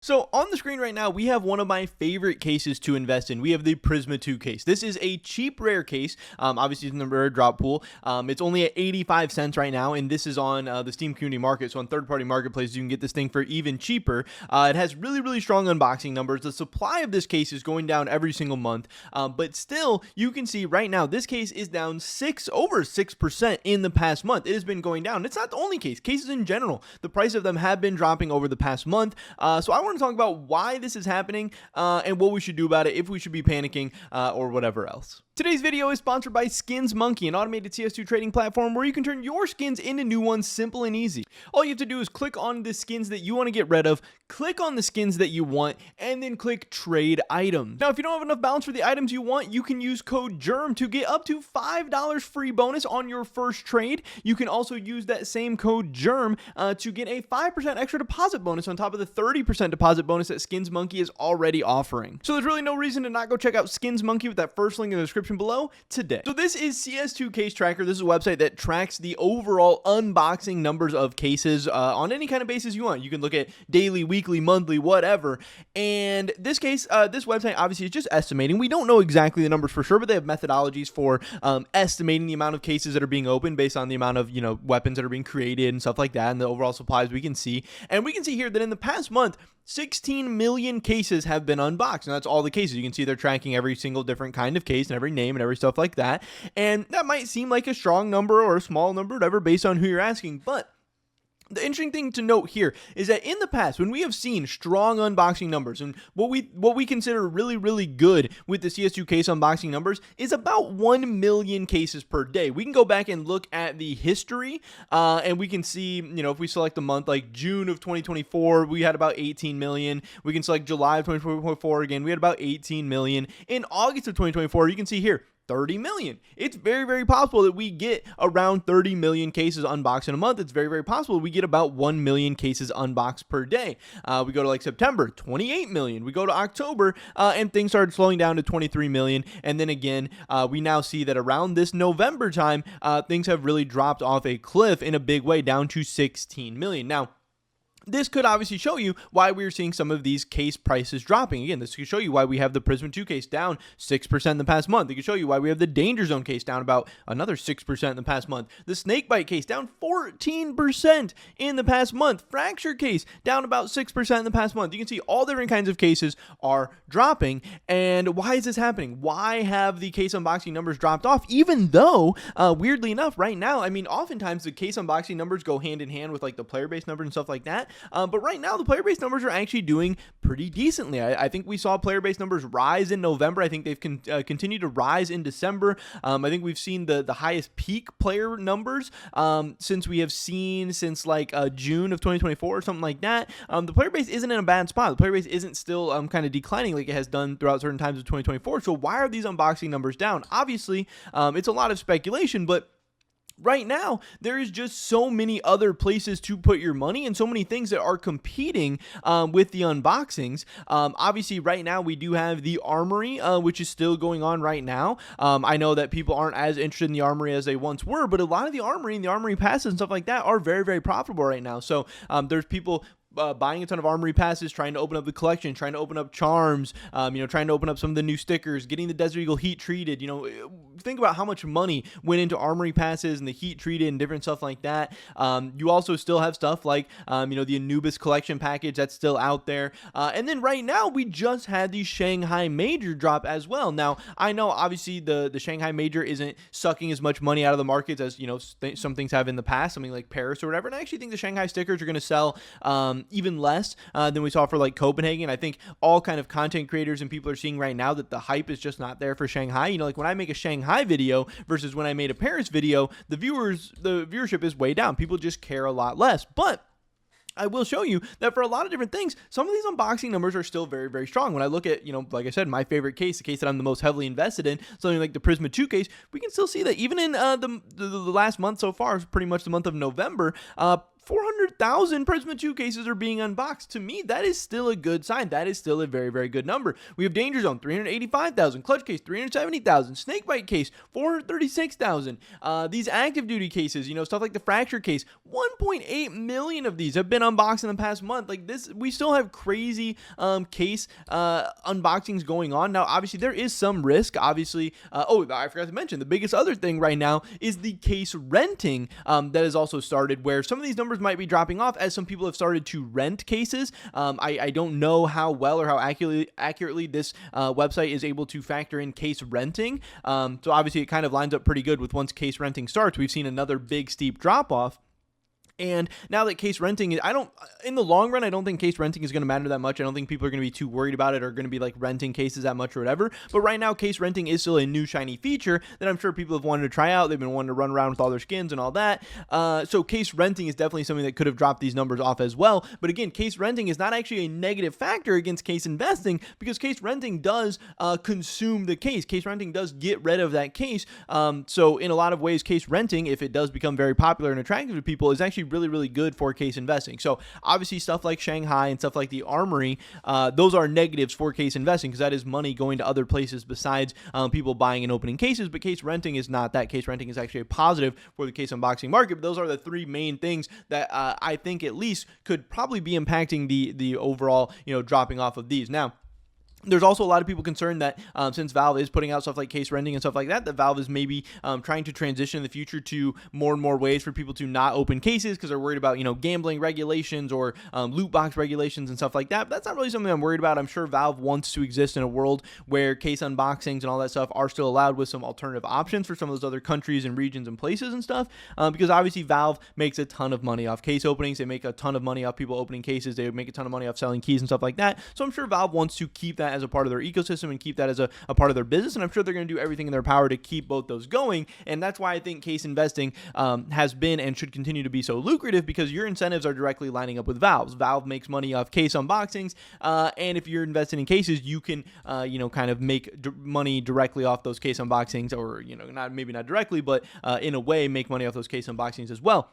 So on the screen right now, we have one of my favorite cases to invest in. We have the Prisma 2 case. This is a cheap, rare case. Obviously, it's in the rare drop pool. It's only at 85 cents right now, and this is on the Steam community market. So on third-party marketplaces, you can get this thing for even cheaper. It has really, really strong unboxing numbers. The supply of this case is going down every single month, but still, you can see right now, this case is down over 6% in the past month. It has been going down. It's not the only case. Cases in general, the price of them have been dropping over the past month. So I want to talk about why this is happening and what we should do about it, if we should be panicking or whatever else. Today's video is sponsored by SkinsMonkey, an automated CS2 trading platform where you can turn your skins into new ones simple and easy. All you have to do is click on the skins that you want to get rid of, click on the skins that you want, and then click trade items. Now, if you don't have enough balance for the items you want, you can use code GERM to get up to $5 free bonus on your first trade. You can also use that same code GERM to get a 5% extra deposit bonus on top of the 30% deposit bonus that SkinsMonkey is already offering. So there's really no reason to not go check out SkinsMonkey with that first link in the description below today. So this is CS2 Case Tracker. This is a website that tracks the overall unboxing numbers of cases on any kind of basis you want. You can look at daily, weekly, monthly, whatever. And this case, this website obviously is just estimating. We don't know exactly the numbers for sure, but they have methodologies for estimating the amount of cases that are being opened based on the amount of, weapons that are being created and stuff like that, and the overall supplies we can see. And we can see here that in the past month, 16 million cases have been unboxed, and that's all the cases. You can see they're tracking every single different kind of case and every name and every stuff like that. And that might seem like a strong number or a small number, whatever, based on who you're asking, but the interesting thing to note here is that in the past, when we have seen strong unboxing numbers, and what we consider really, really good with the CS2 case unboxing numbers is about 1 million cases per day. We can go back and look at the history, and we can see, if we select the month like June of 2024, we had about 18 million. We can select July of 2024 again, we had about 18 million. In August of 2024, you can see here, 30 million. It's very, very possible that we get around 30 million cases unboxed in a month. It's very, very possible we get about 1 million cases unboxed per day. We go to like September, 28 million. We go to October, and things started slowing down to 23 million. And then again, we now see that around this November time, things have really dropped off a cliff in a big way, down to 16 million. Now, this could obviously show you why we're seeing some of these case prices dropping. Again, this could show you why we have the Prisma 2 case down 6% in the past month. It could show you why we have the Danger Zone case down about another 6% in the past month. The Snakebite case down 14% in the past month. Fracture case down about 6% in the past month. You can see all different kinds of cases are dropping. And why is this happening? Why have the case unboxing numbers dropped off? Even though, weirdly enough, right now, oftentimes the case unboxing numbers go hand in hand with like the player base numbers and stuff like that. But right now, the player base numbers are actually doing pretty decently. I think we saw player base numbers rise in November. I think they've continued to rise in December. I think we've seen the highest peak player numbers since like June of 2024 or something like that. The player base isn't in a bad spot. The player base isn't still kind of declining like it has done throughout certain times of 2024. So why are these unboxing numbers down? Obviously, it's a lot of speculation, but right now, there is just so many other places to put your money and so many things that are competing with the unboxings. Obviously, right now, we do have the Armory, which is still going on right now. I know that people aren't as interested in the Armory as they once were, but a lot of the Armory and the Armory passes and stuff like that are very, very profitable right now. So there's people buying a ton of Armory passes, trying to open up the collection, trying to open up charms, trying to open up some of the new stickers, getting the Desert Eagle heat treated. Think about how much money went into Armory passes and the heat treated and different stuff like that. You also still have stuff like, the Anubis collection package that's still out there. And then right now, we just had the Shanghai Major drop as well. Now, I know obviously the Shanghai Major isn't sucking as much money out of the markets as, some things have in the past, something like Paris or whatever. And I actually think the Shanghai stickers are going to sell even less than we saw for like Copenhagen. I think all kind of content creators and people are seeing right now that the hype is just not there for Shanghai. Like when I make a Shanghai video versus when I made a Paris video, the viewership is way down. People just care a lot less. But I will show you that for a lot of different things, some of these unboxing numbers are still very, very strong. When I look at, like I said, my favorite case, the case that I'm the most heavily invested in, something like the Prisma 2 case, we can still see that even in the last month so far, pretty much the month of November, 400,000 Prisma 2 cases are being unboxed. To me, that is still a good sign. That is still a very, very good number. We have Danger Zone, 385,000. Clutch case, 370,000. Snakebite case, 436,000. These active duty cases, stuff like the Fracture case, 1.8 million of these have been unboxed in the past month. Like this, we still have crazy case unboxings going on. Now, obviously, there is some risk. Obviously, oh, I forgot to mention the biggest other thing right now is the case renting that has also started, where some of these numbers might be dropping off as some people have started to rent cases. I don't know how well or how accurately this website is able to factor in case renting. So obviously, it kind of lines up pretty good with once case renting starts. We've seen another big steep drop off. And now that case renting is, in the long run, I don't think case renting is going to matter that much. I don't think people are going to be too worried about it or going to be like renting cases that much or whatever. But right now, case renting is still a new shiny feature that I'm sure people have wanted to try out. They've been wanting to run around with all their skins and all that. So case renting is definitely something that could have dropped these numbers off as well. But again, case renting is not actually a negative factor against case investing, because case renting does consume the case. Case renting does get rid of that case. So in a lot of ways, case renting, if it does become very popular and attractive to people, is actually really, really good for case investing. So obviously stuff like Shanghai and stuff like the Armory, those are negatives for case investing, because that is money going to other places besides people buying and opening cases. But case renting is not that. Case renting is actually a positive for the case unboxing market. But those are the three main things that I think at least could probably be impacting the overall, dropping off of these. Now, there's also a lot of people concerned that since Valve is putting out stuff like case renting and stuff like that, that Valve is maybe trying to transition in the future to more and more ways for people to not open cases because they're worried about, gambling regulations or loot box regulations and stuff like that. But that's not really something I'm worried about. I'm sure Valve wants to exist in a world where case unboxings and all that stuff are still allowed with some alternative options for some of those other countries and regions and places and stuff, because obviously Valve makes a ton of money off case openings. They make a ton of money off people opening cases. They make a ton of money off selling keys and stuff like that. So I'm sure Valve wants to keep that as a part of their ecosystem and keep that as a part of their business, and I'm sure they're going to do everything in their power to keep both those going. And that's why I think case investing has been and should continue to be so lucrative, because your incentives are directly lining up with Valve's. Valve makes money off case unboxings, and if you're investing in cases, you can kind of make money directly off those case unboxings, or maybe not directly, but in a way make money off those case unboxings as well.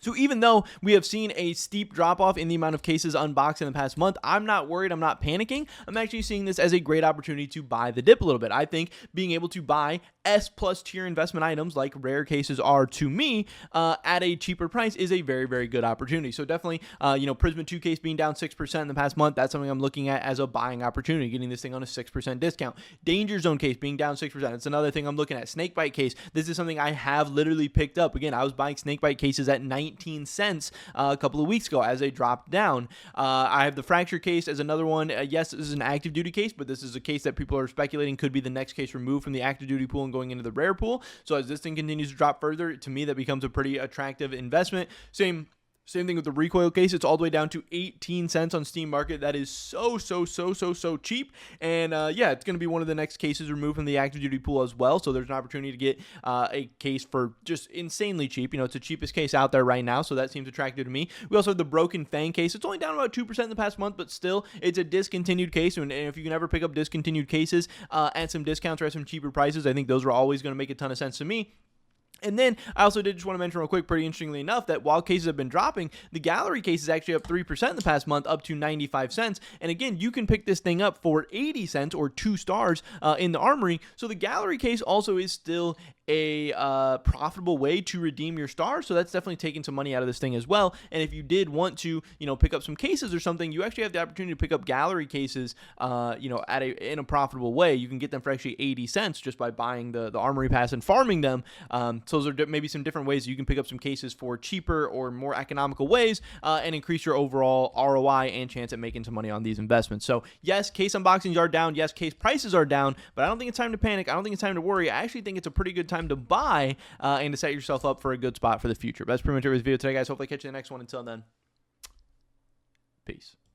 So even though we have seen a steep drop-off in the amount of cases unboxed in the past month, I'm not worried. I'm not panicking. I'm actually seeing this as a great opportunity to buy the dip a little bit. I think being able to buy S+ tier investment items like rare cases are, to me, at a cheaper price is a very, very good opportunity. So definitely, Prisma 2 case being down 6% in the past month, that's something I'm looking at as a buying opportunity, getting this thing on a 6% discount. Danger Zone case being down 6%. It's another thing I'm looking at. Snakebite case. This is something I have literally picked up. Again, I was buying snakebite cases at 19 cents a couple of weeks ago as they dropped down. I have the fracture case as another one. Yes, this is an active duty case, but this is a case that people are speculating could be the next case removed from the active duty pool and going into the rare pool. So as this thing continues to drop further, to me, that becomes a pretty attractive investment. Same thing with the recoil case. It's all the way down to 18 cents on Steam Market. That is so cheap. And it's going to be one of the next cases removed from the active duty pool as well. So there's an opportunity to get a case for just insanely cheap. It's the cheapest case out there right now. So that seems attractive to me. We also have the Broken Fang case. It's only down about 2% in the past month, but still it's a discontinued case. And if you can ever pick up discontinued cases at some discounts or at some cheaper prices, I think those are always going to make a ton of sense to me. And then I also did just want to mention real quick, pretty interestingly enough, that while cases have been dropping, the gallery case is actually up 3% in the past month, up to 95 cents. And again, you can pick this thing up for 80 cents or 2 stars in the Armory. So the gallery case also is still a profitable way to redeem your stars. So that's definitely taking some money out of this thing as well. And if you did want to, pick up some cases or something, you actually have the opportunity to pick up gallery cases, in a profitable way. You can get them for actually 80 cents just by buying the Armory Pass and farming them. So those are maybe some different ways you can pick up some cases for cheaper or more economical ways and increase your overall ROI and chance at making some money on these investments. So yes, case unboxings are down. Yes, case prices are down, but I don't think it's time to panic. I don't think it's time to worry. I actually think it's a pretty good time to buy and to set yourself up for a good spot for the future. But that's pretty much it for this video today, guys. Hopefully I catch you in the next one. Until then, peace.